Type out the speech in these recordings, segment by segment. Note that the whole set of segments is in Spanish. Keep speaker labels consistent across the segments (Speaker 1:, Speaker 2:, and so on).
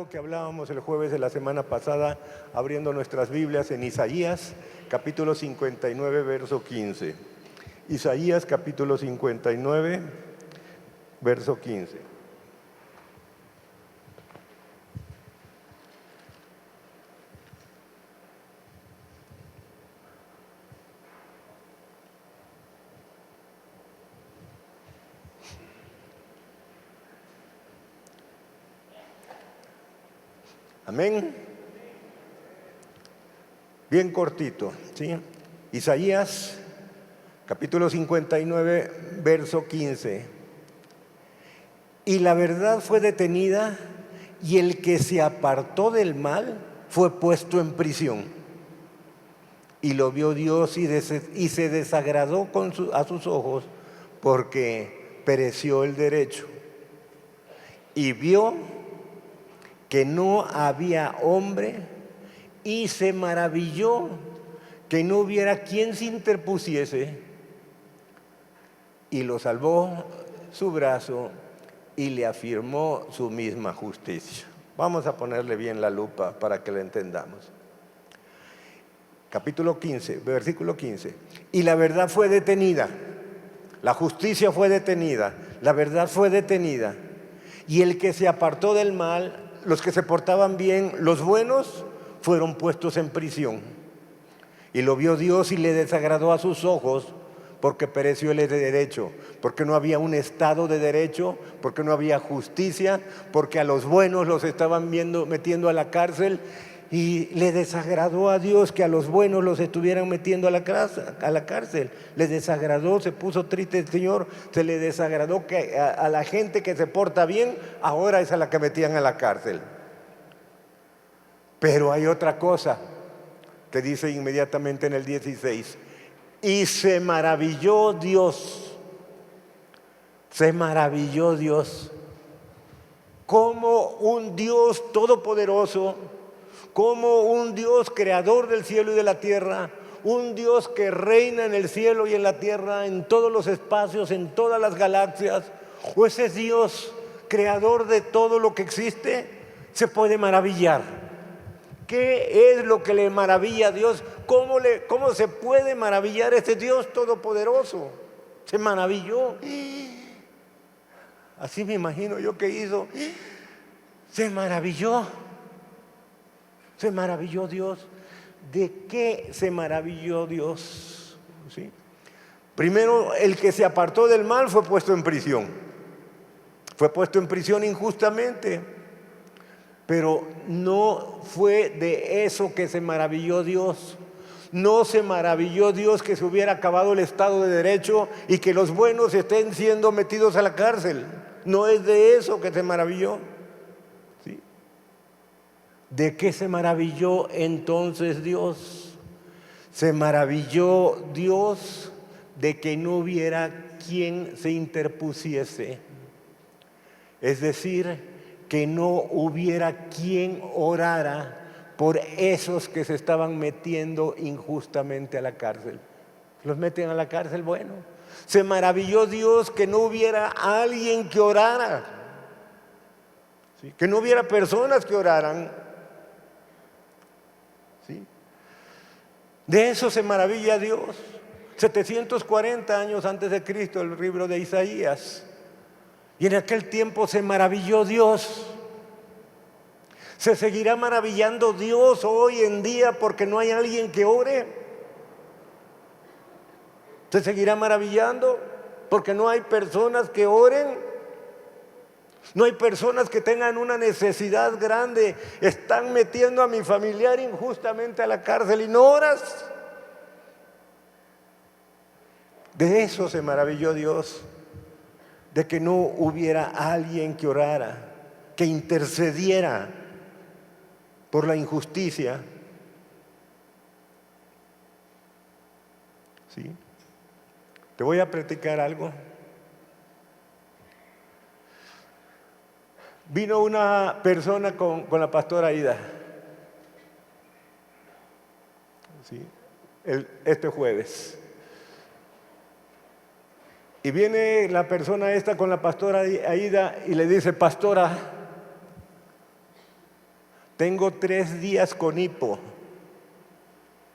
Speaker 1: algo que hablábamos el jueves de la semana pasada, abriendo nuestras Biblias en Isaías, capítulo 59, verso 15. Isaías, capítulo 59, verso 15. Amén. Bien cortito, ¿sí? Isaías, capítulo 59, verso 15. Y la verdad fue detenida, y el que se apartó del mal fue puesto en prisión. Y lo vio Dios y se desagradó a sus ojos, porque pereció el derecho. Y vio que no había hombre, y se maravilló que no hubiera quien se interpusiese, y lo salvó su brazo y le afirmó su misma justicia. Vamos a ponerle bien la lupa para que la entendamos. Capítulo 15, versículo 15. Y la verdad fue detenida, la justicia fue detenida, la verdad fue detenida, y el que se apartó del mal, los que se portaban bien, los buenos, fueron puestos en prisión. Y lo vio Dios y le desagradó a sus ojos, porque pereció el derecho, porque no había un estado de derecho, porque no había justicia, porque a los buenos los estaban metiendo a la cárcel. Y le desagradó a Dios que a los buenos los estuvieran metiendo a la cárcel. Le desagradó, se puso triste el Señor, se le desagradó que a la gente que se porta bien, ahora es a la que metían a la cárcel. Pero hay otra cosa que dice inmediatamente en el 16. Y se maravilló Dios. Se maravilló Dios. Como un Dios todopoderoso, como un Dios creador del cielo y de la tierra, un Dios que reina en el cielo y en la tierra, en todos los espacios, en todas las galaxias, o ese Dios creador de todo lo que existe, se puede maravillar. ¿Qué es lo que le maravilla a Dios? ¿Cómo se puede maravillar este Dios todopoderoso? Se maravilló. Así me imagino yo que hizo. Se maravilló. Se maravilló Dios. ¿De qué se maravilló Dios? ¿Sí? Primero, el que se apartó del mal fue puesto en prisión. Fue puesto en prisión injustamente. Pero no fue de eso que se maravilló Dios. No se maravilló Dios que se hubiera acabado el Estado de Derecho y que los buenos estén siendo metidos a la cárcel. No es de eso que se maravilló. ¿Sí? ¿De qué se maravilló entonces Dios? Se maravilló Dios de que no hubiera quien se interpusiese. Es decir, que no hubiera quien orara por esos que se estaban metiendo injustamente a la cárcel. Los meten a la cárcel, bueno. Se maravilló Dios que no hubiera alguien que orara, ¿sí? Que no hubiera personas que oraran, ¿sí? De eso se maravilla Dios. 740 años antes de Cristo, el libro de Isaías. Y en aquel tiempo se maravilló Dios. ¿Se seguirá maravillando Dios hoy en día porque no hay alguien que ore? ¿Se seguirá maravillando porque no hay personas que oren? No hay personas que tengan una necesidad grande. Están metiendo a mi familiar injustamente a la cárcel y no oras. De eso se maravilló Dios. De que no hubiera alguien que orara, que intercediera por la injusticia. ¿Sí? Te voy a platicar algo. Vino una persona con la pastora Aida, ¿sí? Este jueves. Y viene la persona esta con la pastora Aida y le dice: pastora, tengo 3 días con hipo.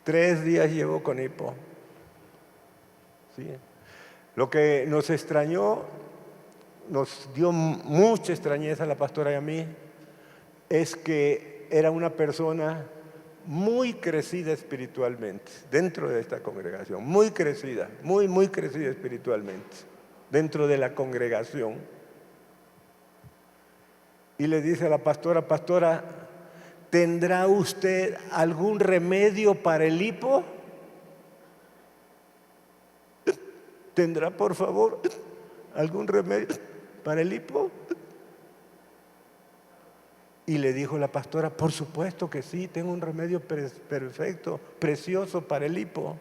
Speaker 1: 3 días llevo con hipo. ¿Sí? Lo que nos extrañó, nos dio mucha extrañeza a la pastora y a mí, es que era una persona muy crecida espiritualmente dentro de esta congregación, muy crecida, muy crecida espiritualmente dentro de la congregación. Y le dice a la pastora: pastora, ¿tendrá usted algún remedio para el hipo? ¿Tendrá, por favor, algún remedio para el hipo? Y le dijo la pastora: por supuesto que sí, tengo un remedio perfecto, precioso para el hipo.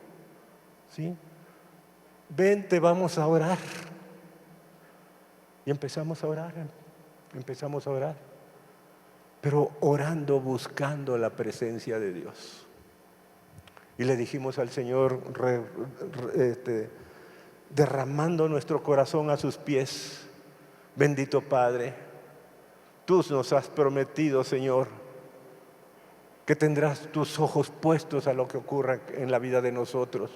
Speaker 1: ¿Sí? Vente, vamos a orar. Y empezamos a orar, pero orando, buscando la presencia de Dios. Y le dijimos al Señor, derramando nuestro corazón a sus pies: bendito Padre, tú nos has prometido, Señor, que tendrás tus ojos puestos a lo que ocurra en la vida de nosotros,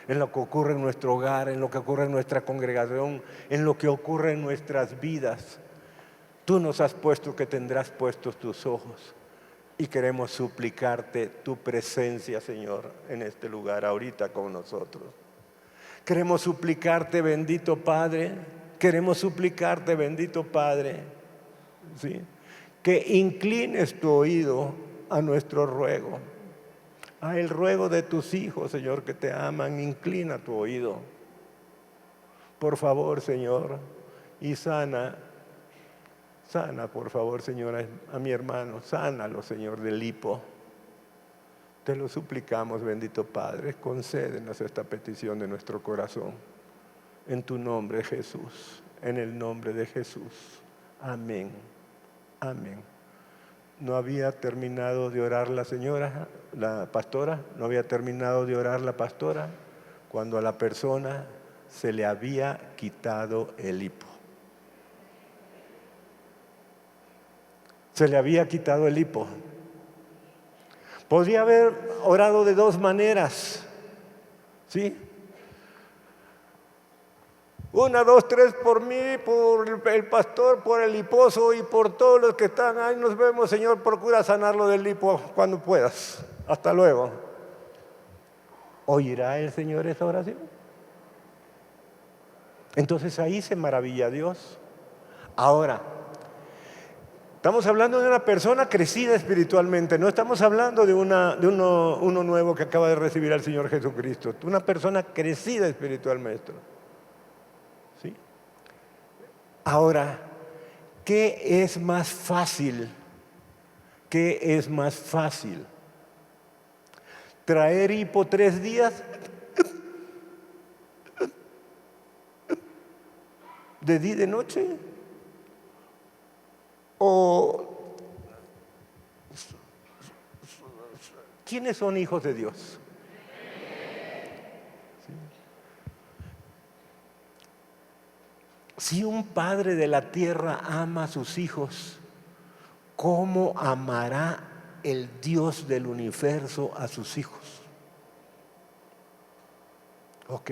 Speaker 1: en lo que ocurre en nuestro hogar, en lo que ocurre en nuestra congregación, en lo que ocurre en nuestras vidas. Tú nos has puesto que tendrás puestos tus ojos, y queremos suplicarte tu presencia, Señor, en este lugar ahorita con nosotros. Queremos suplicarte, bendito Padre, ¿sí?, que inclines tu oído a nuestro ruego, a el ruego de tus hijos, Señor, que te aman. Inclina tu oído, por favor, Señor, y sana, por favor, Señor, a mi hermano. Sánalo, Señor, del hipo. Te lo suplicamos, bendito Padre. Concédenos esta petición de nuestro corazón. En tu nombre, Jesús. En el nombre de Jesús. Amén. Amén. No había terminado de orar la pastora, cuando a la persona se le había quitado el hipo. Se le había quitado el hipo. Podría haber orado de 2 maneras, ¿sí? 1, 2, 3 por mí, por el pastor, por el hiposo y por todos los que están ahí. Nos vemos, Señor, procura sanarlo del hipo cuando puedas. Hasta luego. ¿Oirá el Señor esa oración? Entonces ahí se maravilla Dios. Ahora, estamos hablando de una persona crecida espiritualmente, no estamos hablando de uno nuevo que acaba de recibir al Señor Jesucristo. Una persona crecida espiritualmente. ¿Sí? Ahora, ¿qué es más fácil? ¿Traer hipo 3 días? ¿De día y de noche? ¿O quiénes son hijos de Dios? Si un padre de la tierra ama a sus hijos, ¿cómo amará el Dios del universo a sus hijos? ¿Ok?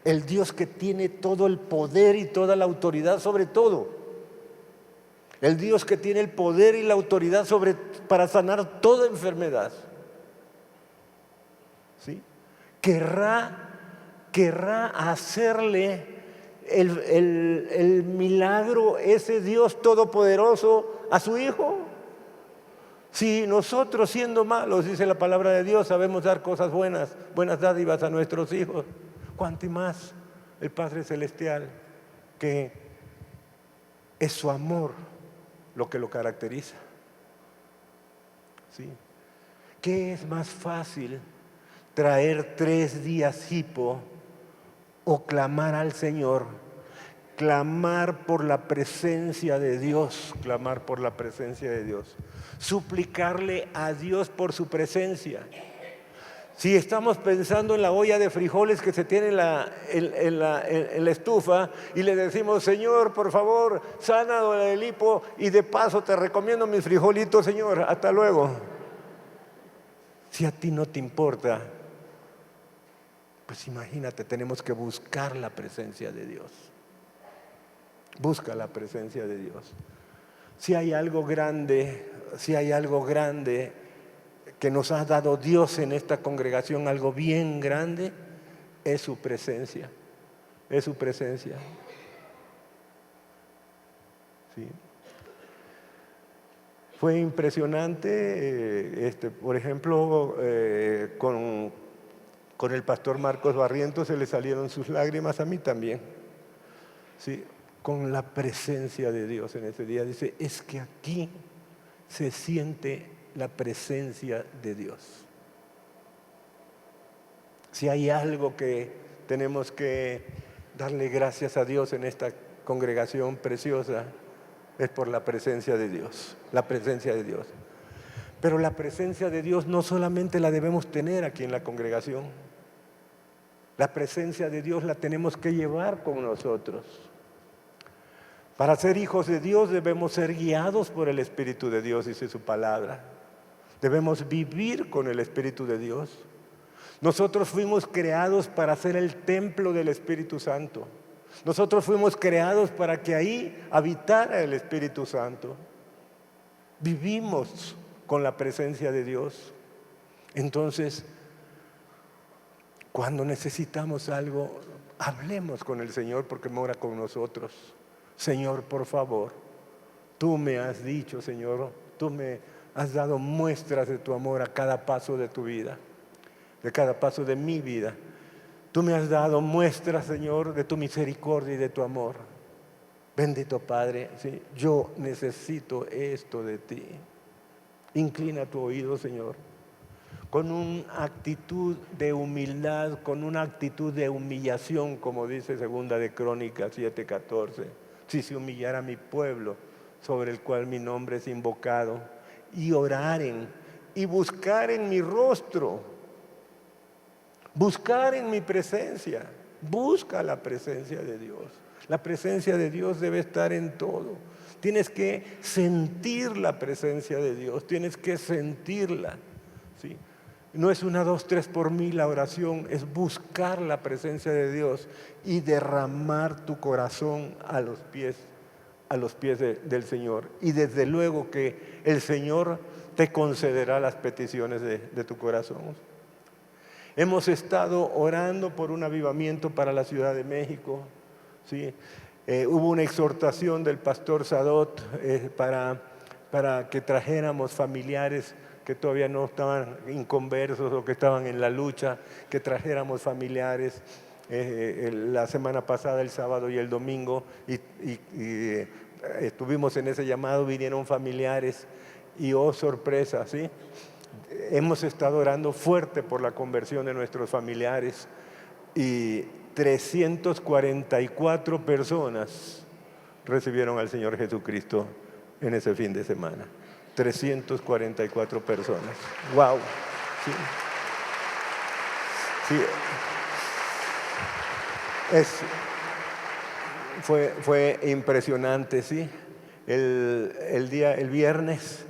Speaker 1: El Dios que tiene todo el poder y toda la autoridad sobre todo. El Dios que tiene el poder y la autoridad para sanar toda enfermedad. ¿Sí? Querrá hacerle el milagro, ese Dios todopoderoso, a su hijo. Si nosotros, siendo malos, dice la palabra de Dios, sabemos dar cosas buenas dádivas a nuestros hijos, cuánto y más el Padre Celestial, que es su amor lo que lo caracteriza. ¿Sí? ¿Qué es más fácil? ¿Traer 3 días hipo o clamar al Señor? Clamar por la presencia de Dios, suplicarle a Dios por su presencia. Si estamos pensando en la olla de frijoles que se tiene en la estufa y le decimos, Señor, por favor, sana el hipo y de paso te recomiendo mis frijolitos, Señor, hasta luego. Si a ti no te importa, pues imagínate, tenemos que buscar la presencia de Dios. Busca la presencia de Dios. Si hay algo grande que nos ha dado Dios en esta congregación, algo bien grande, es su presencia. Es su presencia. Sí. Fue impresionante, por ejemplo, con el pastor Marcos Barrientos se le salieron sus lágrimas, a mí también. Sí, con la presencia de Dios en ese día. Dice, es que aquí se siente la presencia de Dios. Si hay algo que tenemos que darle gracias a Dios en esta congregación preciosa, es por la presencia de Dios, la presencia de Dios. Pero la presencia de Dios no solamente la debemos tener aquí en la congregación, la presencia de Dios la tenemos que llevar con nosotros. Para ser hijos de Dios debemos ser guiados por el Espíritu de Dios, dice su palabra. Debemos vivir con el Espíritu de Dios. Nosotros fuimos creados para ser el templo del Espíritu Santo. Nosotros fuimos creados para que ahí habitara el Espíritu Santo. Vivimos con la presencia de Dios. Entonces, cuando necesitamos algo, hablemos con el Señor porque mora con nosotros. Señor, por favor, tú me has dicho, Señor, tú me has dado muestras de tu amor a cada paso de tu vida, de cada paso de mi vida. Tú me has dado muestras, Señor, de tu misericordia y de tu amor. Bendito Padre, ¿sí? Yo necesito esto de ti. Inclina tu oído, Señor, con una actitud de humildad, con una actitud de humillación, como dice Segunda de Crónicas 7:14. Si se humillara mi pueblo, sobre el cual mi nombre es invocado, y oraren y buscaren mi rostro, buscar en mi presencia. Busca la presencia de Dios. La presencia de Dios debe estar en todo. Tienes que sentir la presencia de Dios, tienes que sentirla, ¿sí? No es 1, 2, 3 por mí la oración, es buscar la presencia de Dios y derramar tu corazón a los pies del Señor. Y desde luego que el Señor te concederá las peticiones de tu corazón. Hemos estado orando por un avivamiento para la Ciudad de México, ¿sí? Hubo una exhortación del pastor Sadot para que trajéramos familiares que todavía no estaban inconversos o que estaban en la lucha, que trajéramos familiares la semana pasada, el sábado y el domingo, y estuvimos en ese llamado, vinieron familiares y oh sorpresa, ¿sí? Hemos estado orando fuerte por la conversión de nuestros familiares y 344 personas recibieron al Señor Jesucristo en ese fin de semana. 344 personas. ¡Wow! Sí. Sí. Fue impresionante, ¿sí? El viernes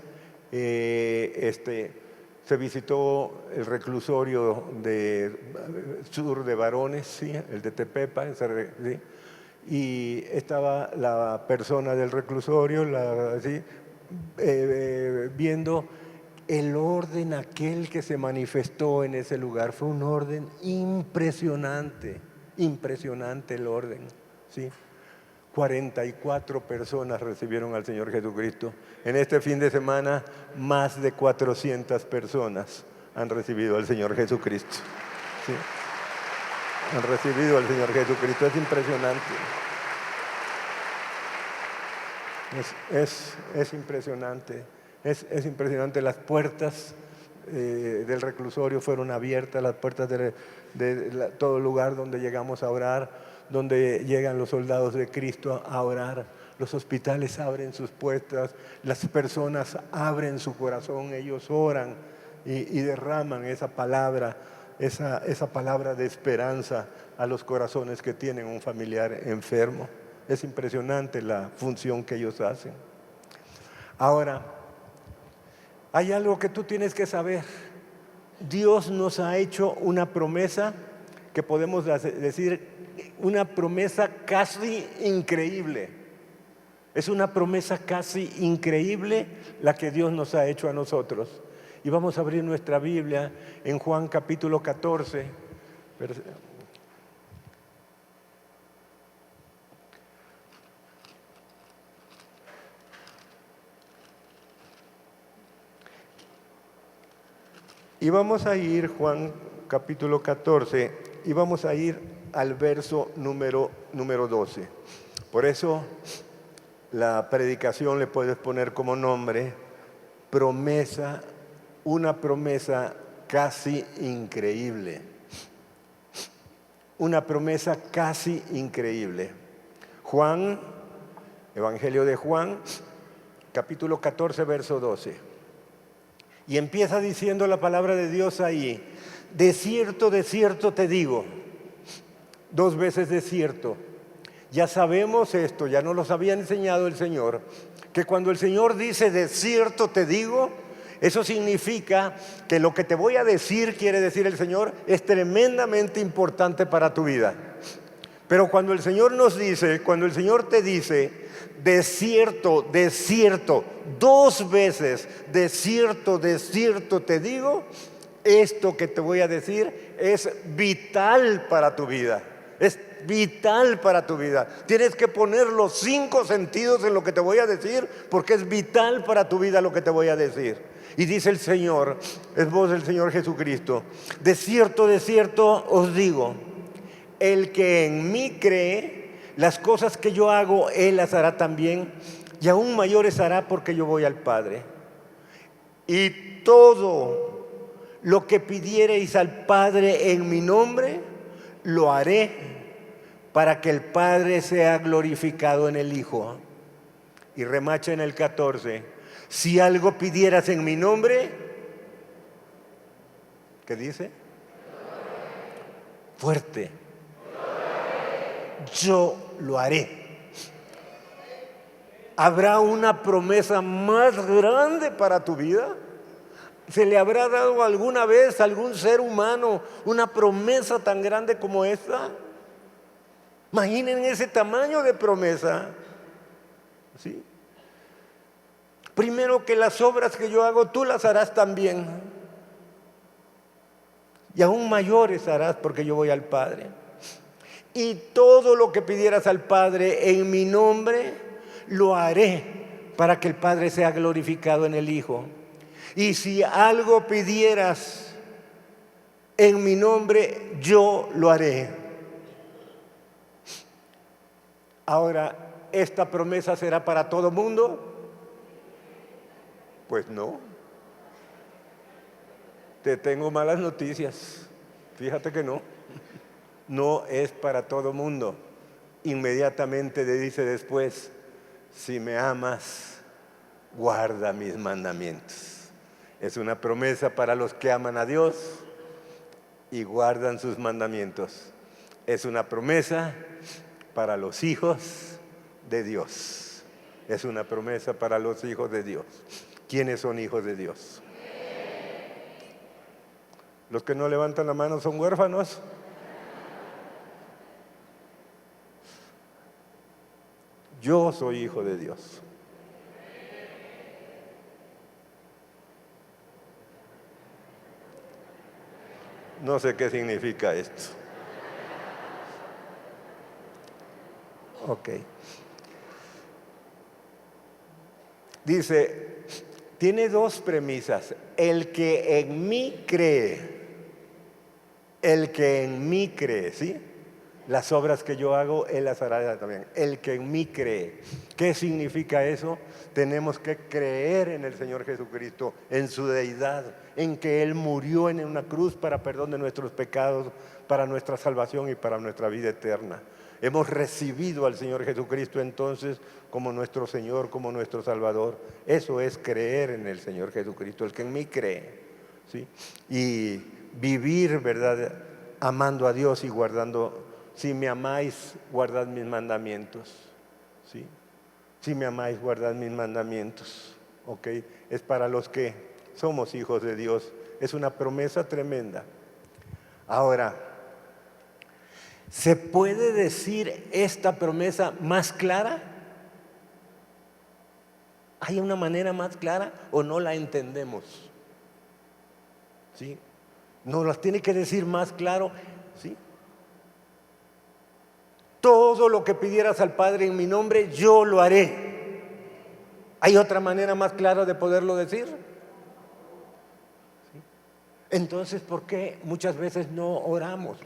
Speaker 1: se visitó el reclusorio sur de varones, ¿sí? El de Tepepa, ¿sí? Y estaba la persona del reclusorio, ¿sí? Viendo el orden aquel que se manifestó en ese lugar. Fue un orden impresionante, impresionante el orden, ¿sí? 44 personas recibieron al Señor Jesucristo. En este fin de semana, más de 400 personas han recibido al Señor Jesucristo. ¿Sí? Han recibido al Señor Jesucristo. Es impresionante. Es impresionante. Es impresionante. Las puertas del reclusorio fueron abiertas, las puertas de todo lugar donde llegamos a orar, donde llegan los soldados de Cristo a orar. Los hospitales abren sus puertas, las personas abren su corazón, ellos oran, y derraman esa palabra de esperanza a los corazones que tienen un familiar enfermo. Es impresionante la función que ellos hacen. Ahora, hay algo que tú tienes que saber. Dios nos ha hecho una promesa que podemos decir, una promesa casi increíble. Es una promesa casi increíble la que Dios nos ha hecho a nosotros. Y vamos a abrir nuestra Biblia en Juan capítulo 14. Y vamos a ir, Juan capítulo 14, y vamos a ir al verso número 12. Por eso la predicación le puedes poner como nombre promesa, una promesa casi increíble. Una promesa casi increíble. Juan, Evangelio de Juan, capítulo 14, verso 12. Y empieza diciendo la palabra de Dios ahí: de cierto te digo. 2 veces de cierto. Ya sabemos esto, ya nos lo había enseñado el Señor, que cuando el Señor dice de cierto te digo, eso significa que lo que te voy a decir, quiere decir el Señor, es tremendamente importante para tu vida. Pero cuando el Señor nos dice, cuando el Señor te dice de cierto, 2 veces de cierto te digo, esto que te voy a decir es vital para tu vida. Es vital para tu vida. Tienes que poner los 5 sentidos en lo que te voy a decir, porque es vital para tu vida lo que te voy a decir. Y dice el Señor, es voz del Señor Jesucristo: de cierto os digo, el que en mí cree, las cosas que yo hago, él las hará también, y aún mayores hará, porque yo voy al Padre. Y todo lo que pidiereis al Padre en mi nombre, lo haré, para que el Padre sea glorificado en el Hijo. Y remacha en el 14: si algo pidieras en mi nombre, ¿qué dice? Fuerte. Yo lo haré. ¿Habrá una promesa más grande para tu vida? ¿Se le habrá dado alguna vez a algún ser humano una promesa tan grande como esta? Imaginen ese tamaño de promesa. ¿Sí? Primero, que las obras que yo hago, tú las harás también. Y aún mayores harás, porque yo voy al Padre. Y todo lo que pidieras al Padre en mi nombre, lo haré, para que el Padre sea glorificado en el Hijo. Y si algo pidieras en mi nombre, yo lo haré. Ahora, ¿esta promesa será para todo mundo? Pues no. Te tengo malas noticias. Fíjate que no. No es para todo mundo. Inmediatamente le dice después: si me amas, guarda mis mandamientos. Es una promesa para los que aman a Dios y guardan sus mandamientos. Es una promesa para los hijos de Dios. Es una promesa para los hijos de Dios. ¿Quiénes son hijos de Dios? ¿Los que no levantan la mano son huérfanos? Yo soy hijo de Dios. No sé qué significa esto. Ok. Dice, tiene 2 premisas. El que en mí cree. El que en mí cree, ¿sí? Las obras que yo hago, él las hará también. El que en mí cree. ¿Qué significa eso? Tenemos que creer en el Señor Jesucristo, en su deidad, en que Él murió en una cruz para perdón de nuestros pecados, para nuestra salvación y para nuestra vida eterna. Hemos recibido al Señor Jesucristo entonces como nuestro Señor, como nuestro Salvador. Eso es creer en el Señor Jesucristo, el que en mí cree. ¿sí? Y vivir, ¿verdad?, amando a Dios y guardando. Si me amáis, guardad mis mandamientos, ¿sí? Si me amáis, guardad mis mandamientos, ¿ok? Es para los que somos hijos de Dios. Es una promesa tremenda. Ahora, ¿se puede decir esta promesa más clara? ¿Hay una manera más clara o no la entendemos? ¿Sí? Nos las tiene que decir más claro, ¿sí? Todo lo que pidieras al Padre en mi nombre, yo lo haré. ¿Hay otra manera más clara de poderlo decir? ¿Sí? Entonces, ¿por qué muchas veces no oramos?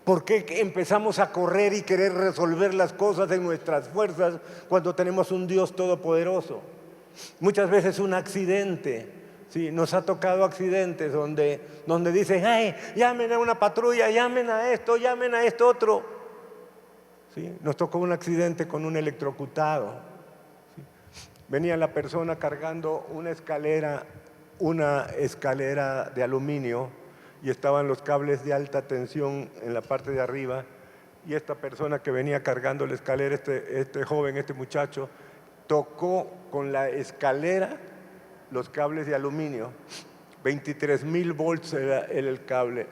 Speaker 1: ¿Por qué empezamos a correr y querer resolver las cosas en nuestras fuerzas cuando tenemos un Dios todopoderoso? Muchas veces un accidente, ¿sí? Nos ha tocado accidentes donde dicen, hey, llamen a una patrulla, llamen a esto otro. ¿Sí? Nos tocó un accidente con un electrocutado. ¿Sí? Venía la persona cargando una escalera de aluminio, y estaban los cables de alta tensión en la parte de arriba, y esta persona que venía cargando la escalera, este joven, este muchacho, tocó con la escalera los cables de aluminio. 23,000 volts era el cable.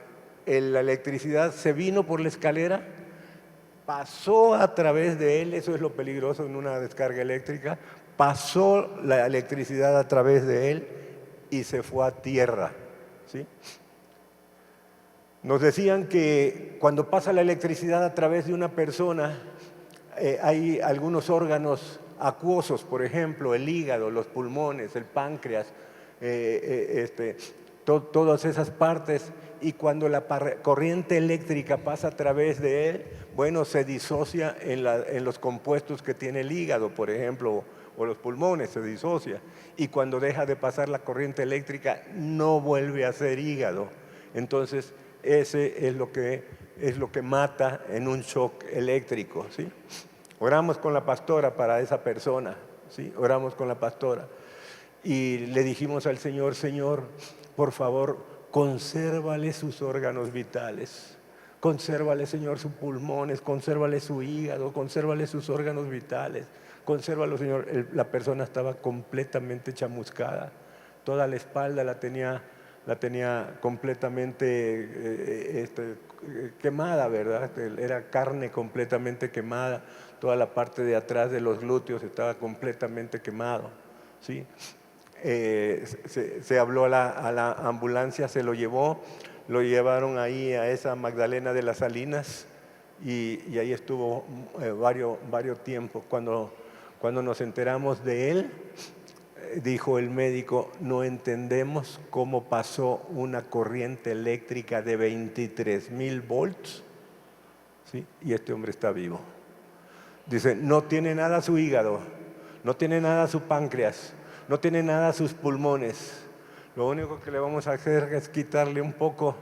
Speaker 1: La electricidad se vino por la escalera, pasó a través de él. Eso es lo peligroso en una descarga eléctrica. Pasó la electricidad a través de él y se fue a tierra, ¿sí? Nos decían que cuando pasa la electricidad a través de una persona, hay algunos órganos acuosos, por ejemplo, el hígado, los pulmones, el páncreas, todas esas partes, y cuando la corriente eléctrica pasa a través de él, bueno, se disocia en los compuestos que tiene el hígado, por ejemplo, o los pulmones, se disocia, y cuando deja de pasar la corriente eléctrica no vuelve a ser hígado. Entonces ese es lo que mata en un shock eléctrico, ¿sí? Oramos con la pastora para esa persona, ¿sí? Oramos con la pastora y le dijimos al Señor, Señor, por favor, consérvale sus órganos vitales. Consérvale, Señor, sus pulmones, consérvale su hígado, consérvale sus órganos vitales. Consérvalo, Señor. La persona estaba completamente chamuscada. Toda la espalda la tenía completamente quemada, ¿verdad? Era carne completamente quemada. Toda la parte de atrás de los glúteos estaba completamente quemado, ¿sí? Se habló a la ambulancia, se lo llevaron ahí a esa Magdalena de las Salinas, y ahí estuvo varios tiempos. Cuando nos enteramos de él, dijo el médico, no entendemos cómo pasó una corriente eléctrica de 23,000 volts, ¿sí? Y este hombre está vivo. Dice, no tiene nada su hígado, no tiene nada su páncreas, no tiene nada sus pulmones. Lo único que le vamos a hacer es quitarle un poco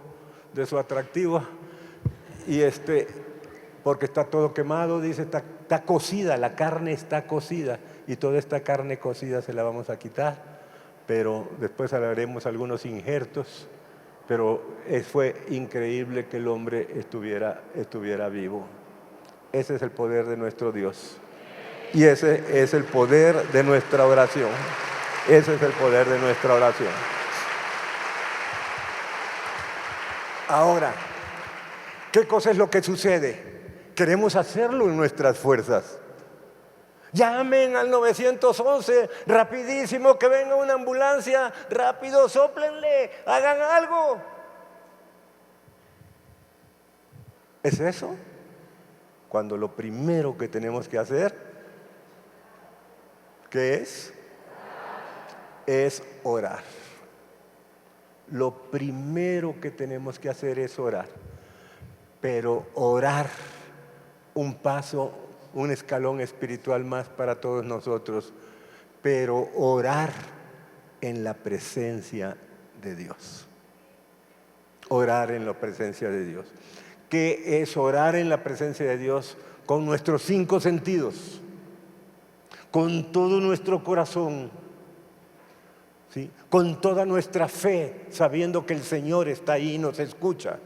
Speaker 1: de su atractivo, y porque está todo quemado, dice, está cocida, la carne está cocida, y toda esta carne cocida se la vamos a quitar, pero después haremos algunos injertos, pero fue increíble que el hombre estuviera vivo. Ese es el poder de nuestro Dios, y ese es el poder de nuestra oración. Ese es el poder de nuestra oración. Ahora, ¿qué cosa es lo que sucede? Queremos hacerlo en nuestras fuerzas. Llamen al 911, rapidísimo, que venga una ambulancia, rápido, sóplenle, hagan algo. ¿Es eso? Cuando lo primero que tenemos que hacer, ¿qué es? Es orar. Lo primero que tenemos que hacer es orar. Pero orar, un paso, un escalón espiritual más para todos nosotros, pero orar en la presencia de Dios. Orar en la presencia de Dios. ¿Qué es orar en la presencia de Dios? Con nuestros 5 sentidos, con todo nuestro corazón, ¿sí? Con toda nuestra fe, sabiendo que el Señor está ahí y nos escucha.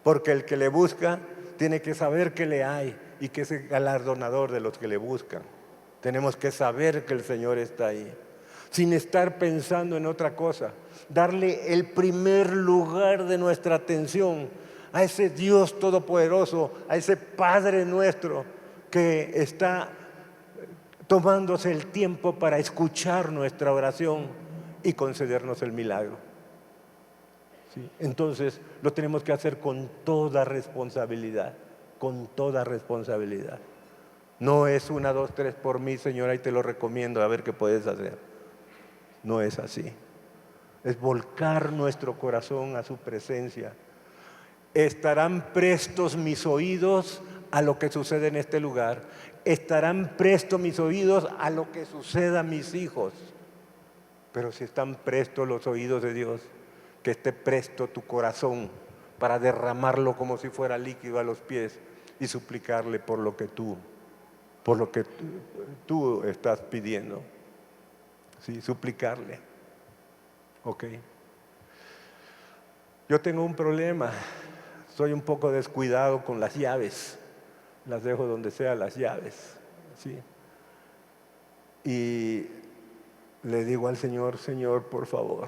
Speaker 1: Porque el que le busca tiene que saber que le hay y que es el galardonador de los que le buscan. Tenemos que saber que el Señor está ahí, sin estar pensando en otra cosa. Darle el primer lugar de nuestra atención a ese Dios todopoderoso, a ese Padre nuestro que está tomándose el tiempo para escuchar nuestra oración y concedernos el milagro. ¿Sí? Entonces lo tenemos que hacer con toda responsabilidad, con toda responsabilidad. No es 1, 2, 3 por mí, Señor, ahí te lo recomiendo, a ver qué puedes hacer. No es así. Es volcar nuestro corazón a su presencia. Estarán prestos mis oídos a lo que sucede en este lugar. Estarán prestos mis oídos a lo que suceda a mis hijos. Pero si están prestos los oídos de Dios, que esté presto tu corazón para derramarlo como si fuera líquido a los pies y suplicarle por lo que tú estás pidiendo. Sí, suplicarle. Ok. Yo tengo un problema. Soy un poco descuidado con las llaves. Las dejo donde sea las llaves. ¿Sí? Y le digo al Señor, Señor, por favor,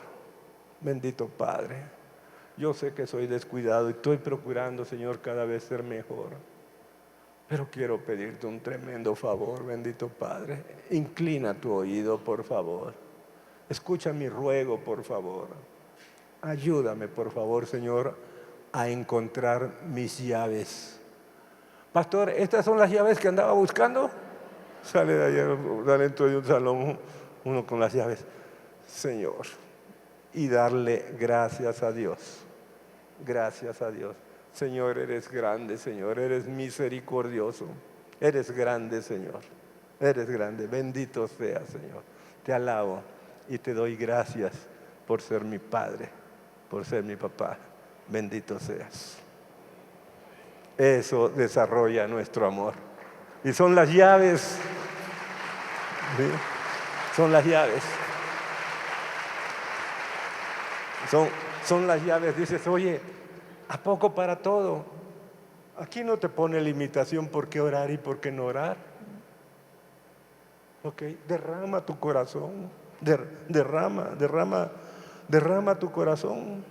Speaker 1: bendito Padre, yo sé que soy descuidado y estoy procurando, Señor, cada vez ser mejor. Pero quiero pedirte un tremendo favor, bendito Padre. Inclina tu oído, por favor. Escucha mi ruego, por favor. Ayúdame, por favor, Señor, a encontrar mis llaves. Pastor, ¿estas son las llaves que andaba buscando? Sale de ayer, sale dentro de un salón uno con las llaves. Señor, y darle gracias a Dios. Gracias a Dios. Señor, eres grande, Señor, eres misericordioso. Eres grande, Señor. Eres grande. Bendito seas, Señor. Te alabo y te doy gracias por ser mi Padre, por ser mi papá. Bendito seas. Eso desarrolla nuestro amor. Y son las llaves. ¿Sí? Son las llaves. Son las llaves. Dices, oye, ¿a poco para todo? Aquí no te pone limitación por qué orar y por qué no orar. Ok, derrama tu corazón. Derrama tu corazón.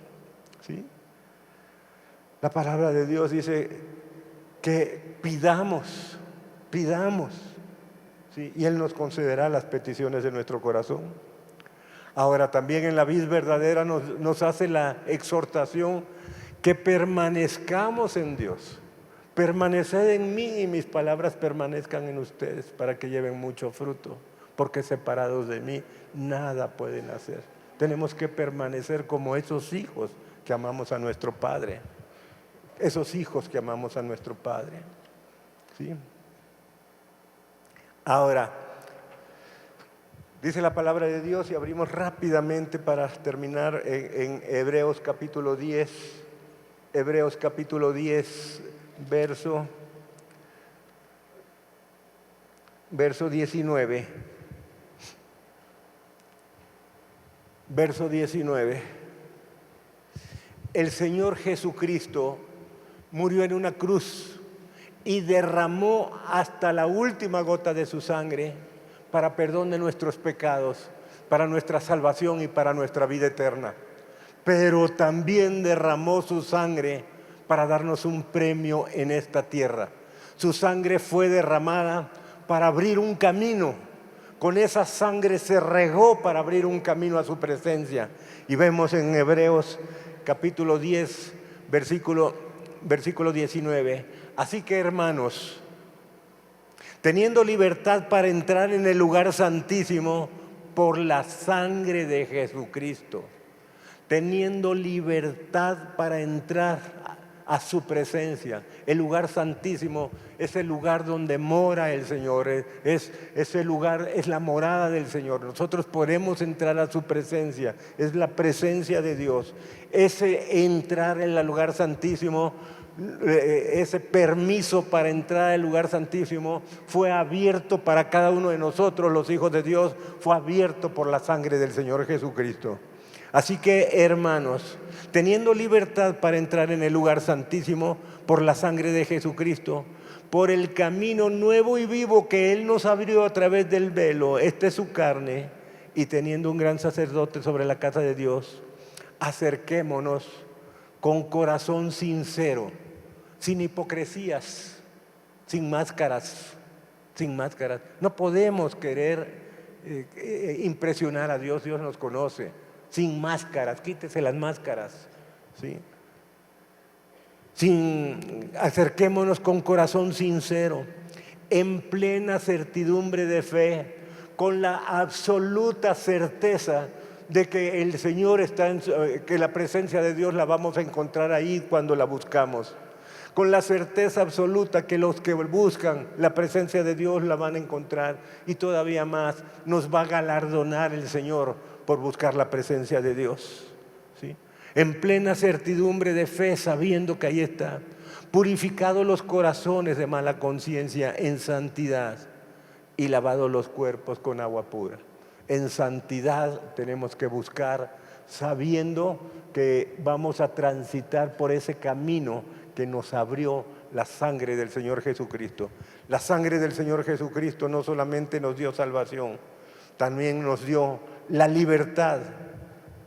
Speaker 1: ¿Sí? La palabra de Dios dice que pidamos, ¿sí? Y Él nos concederá las peticiones de nuestro corazón. Ahora también en la vid verdadera nos hace la exhortación que permanezcamos en Dios. Permaneced en mí y mis palabras permanezcan en ustedes para que lleven mucho fruto, porque separados de mí nada pueden hacer. Tenemos que permanecer como esos hijos que amamos a nuestro Padre. Esos hijos que amamos a nuestro Padre. ¿Sí? Ahora, dice la palabra de Dios y abrimos rápidamente para terminar en Hebreos capítulo 10. Hebreos capítulo 10, verso 19. Verso 19. El Señor Jesucristo murió en una cruz y derramó hasta la última gota de su sangre para perdón de nuestros pecados, para nuestra salvación y para nuestra vida eterna. Pero también derramó su sangre para darnos un premio en esta tierra. Su sangre fue derramada para abrir un camino. Con esa sangre se regó para abrir un camino a su presencia. Y vemos en Hebreos capítulo 10, versículo 19. Así que, hermanos, teniendo libertad para entrar en el lugar santísimo por la sangre de Jesucristo, teniendo libertad para entrar a su presencia. El lugar santísimo es el lugar donde mora el Señor, ese lugar es la morada del Señor. Nosotros podemos entrar a su presencia, es la presencia de Dios. Ese entrar en el lugar santísimo ese permiso para entrar al lugar santísimo fue abierto para cada uno de nosotros, los hijos de Dios, fue abierto por la sangre del Señor Jesucristo. Así que, hermanos, teniendo libertad para entrar en el lugar santísimo por la sangre de Jesucristo, por el camino nuevo y vivo que Él nos abrió a través del velo, esta es su carne, y teniendo un gran sacerdote sobre la casa de Dios, acerquémonos con corazón sincero, sin hipocresías, sin máscaras, sin máscaras. No podemos querer impresionar a Dios, Dios nos conoce. Sin máscaras, quítese las máscaras, ¿sí? Acerquémonos con corazón sincero, en plena certidumbre de fe, con la absoluta certeza de que el Señor está que la presencia de Dios la vamos a encontrar ahí cuando la buscamos. Con la certeza absoluta que los que buscan la presencia de Dios la van a encontrar, y todavía más nos va a galardonar el Señor por buscar la presencia de Dios, ¿sí? En plena certidumbre de fe, sabiendo que ahí está, purificados los corazones de mala conciencia en santidad y lavados los cuerpos con agua pura. En santidad tenemos que buscar, sabiendo que vamos a transitar por ese camino que nos abrió la sangre del Señor Jesucristo. La sangre del Señor Jesucristo no solamente nos dio salvación, también nos dio la libertad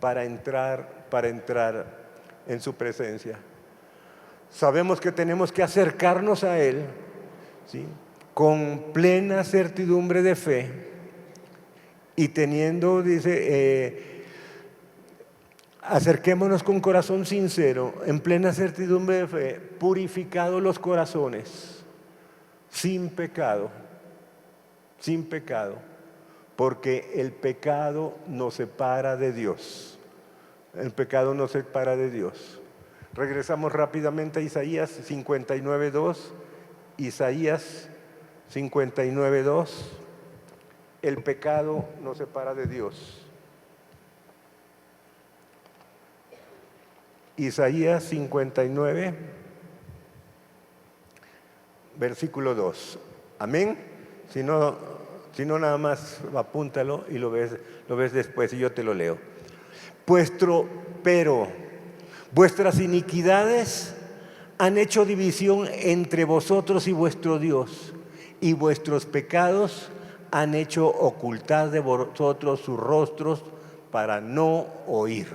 Speaker 1: para entrar en su presencia. Sabemos que tenemos que acercarnos a Él, ¿sí?, con plena certidumbre de fe, y teniendo, dice, acerquémonos con corazón sincero, en plena certidumbre de fe, purificados los corazones, sin pecado, porque el pecado nos separa de Dios. El pecado nos separa de Dios. Regresamos rápidamente a Isaías 59:2. Isaías 59:2. El pecado nos separa de Dios. Isaías 59, versículo 2. Amén. Si no nada más apúntalo y lo ves después y yo te lo leo. Pero vuestras iniquidades han hecho división entre vosotros y vuestro Dios, y vuestros pecados han hecho ocultar de vosotros sus rostros para no oír.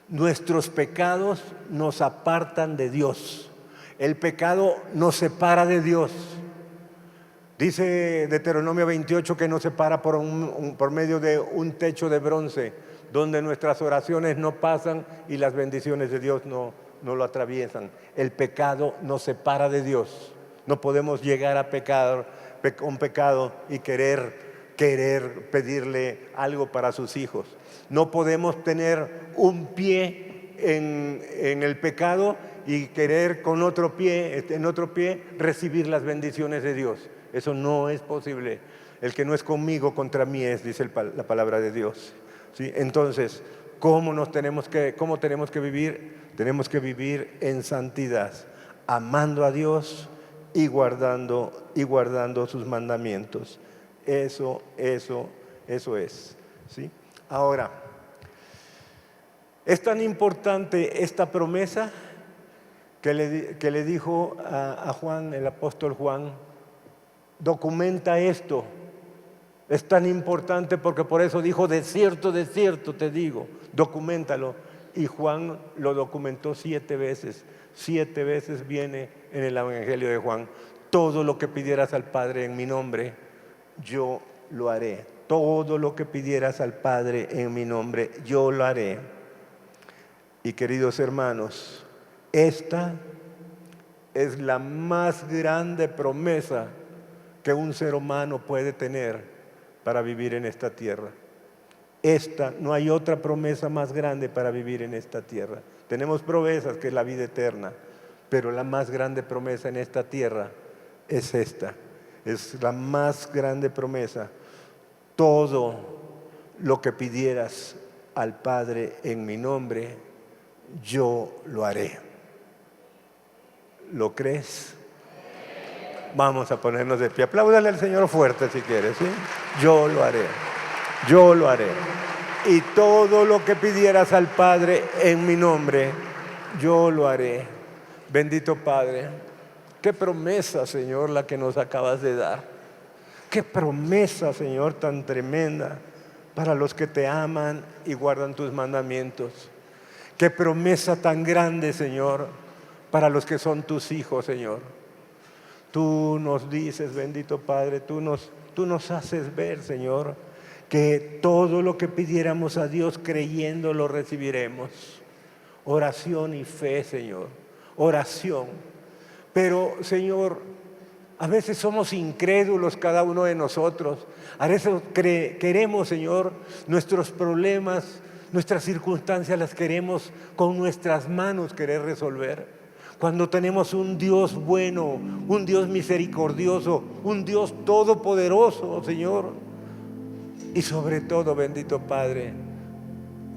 Speaker 1: Nuestros pecados nos apartan de Dios. El pecado nos separa de Dios. Dice Deuteronomio 28 que nos separa por medio de un techo de bronce, donde nuestras oraciones no pasan y las bendiciones de Dios no lo atraviesan. El pecado nos separa de Dios. No podemos llegar a pecar un pecado y querer pedirle algo para sus hijos. No podemos tener un pie en el pecado y querer en otro pie recibir las bendiciones de Dios. Eso no es posible. El que no es conmigo, contra mí es, dice la palabra de Dios, ¿sí? Entonces, ¿cómo tenemos que vivir? Tenemos que vivir en santidad, amando a Dios y guardando sus mandamientos. Eso es, ¿sí? Ahora, es tan importante esta promesa que le dijo a Juan, el apóstol Juan: documenta esto. Es tan importante porque por eso dijo: de cierto te digo, documéntalo. Y Juan lo documentó 7 veces. 7 veces viene en el Evangelio de Juan: todo lo que pidieras al Padre en mi nombre, yo lo haré. Todo lo que pidieras al Padre en mi nombre, yo lo haré. Y queridos hermanos, esta es la más grande promesa que un ser humano puede tener para vivir en esta tierra. No hay otra promesa más grande para vivir en esta tierra. Tenemos promesas, que es la vida eterna, pero la más grande promesa en esta tierra es esta. Es la más grande promesa. Todo lo que pidieras al Padre en mi nombre, yo lo haré. ¿Lo crees? Vamos a ponernos de pie. Apláudale al Señor fuerte si quieres, ¿sí? Yo lo haré. Yo lo haré. Y todo lo que pidieras al Padre en mi nombre, yo lo haré. Bendito Padre, qué promesa, Señor, la que nos acabas de dar. Qué promesa, Señor, tan tremenda para los que te aman y guardan tus mandamientos. Qué promesa tan grande, Señor, para los que son tus hijos, Señor. Tú nos dices, bendito Padre, tú nos haces ver, Señor, que todo lo que pidiéramos a Dios creyendo lo recibiremos. Oración y fe, Señor. Oración. Pero, Señor, a veces somos incrédulos cada uno de nosotros. A veces queremos, Señor, nuestros problemas, nuestras circunstancias las queremos con nuestras manos querer resolver. Cuando tenemos un Dios bueno, un Dios misericordioso, un Dios todopoderoso, Señor. Y sobre todo, bendito Padre,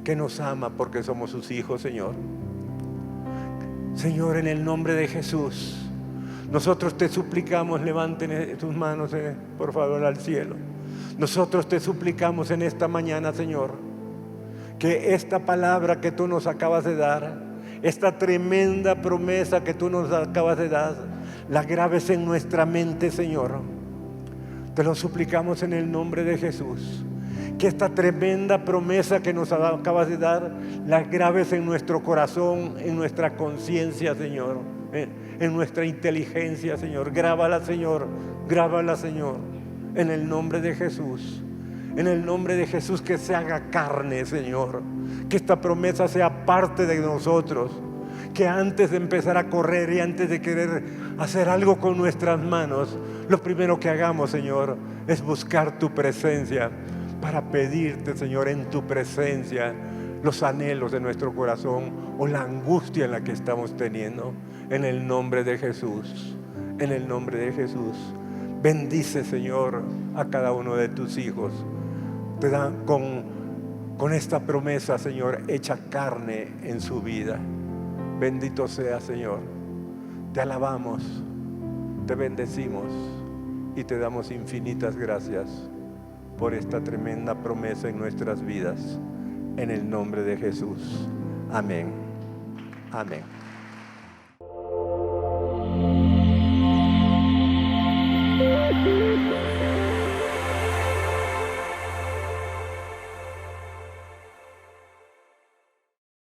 Speaker 1: que nos ama porque somos sus hijos, Señor. Señor, en el nombre de Jesús, nosotros te suplicamos, levanten tus manos, por favor, al cielo. Nosotros te suplicamos en esta mañana, Señor, que esta palabra que tú nos acabas de dar, esta tremenda promesa que tú nos acabas de dar, la grabes en nuestra mente, Señor. Te lo suplicamos en el nombre de Jesús. Que esta tremenda promesa que nos acabas de dar, la grabes en nuestro corazón, en nuestra conciencia, Señor, en nuestra inteligencia, Señor. Grábala, Señor, grábala, Señor, en el nombre de Jesús. En el nombre de Jesús, que se haga carne, Señor. Que esta promesa sea parte de nosotros. Que antes de empezar a correr y antes de querer hacer algo con nuestras manos, lo primero que hagamos, Señor, es buscar tu presencia para pedirte, Señor, en tu presencia los anhelos de nuestro corazón o la angustia en la que estamos teniendo. En el nombre de Jesús, en el nombre de Jesús. Bendice, Señor, a cada uno de tus hijos. Te dan con esta promesa, Señor, hecha carne en su vida. Bendito sea, Señor. Te alabamos, te bendecimos y te damos infinitas gracias por esta tremenda promesa en nuestras vidas. En el nombre de Jesús. Amén. Amén.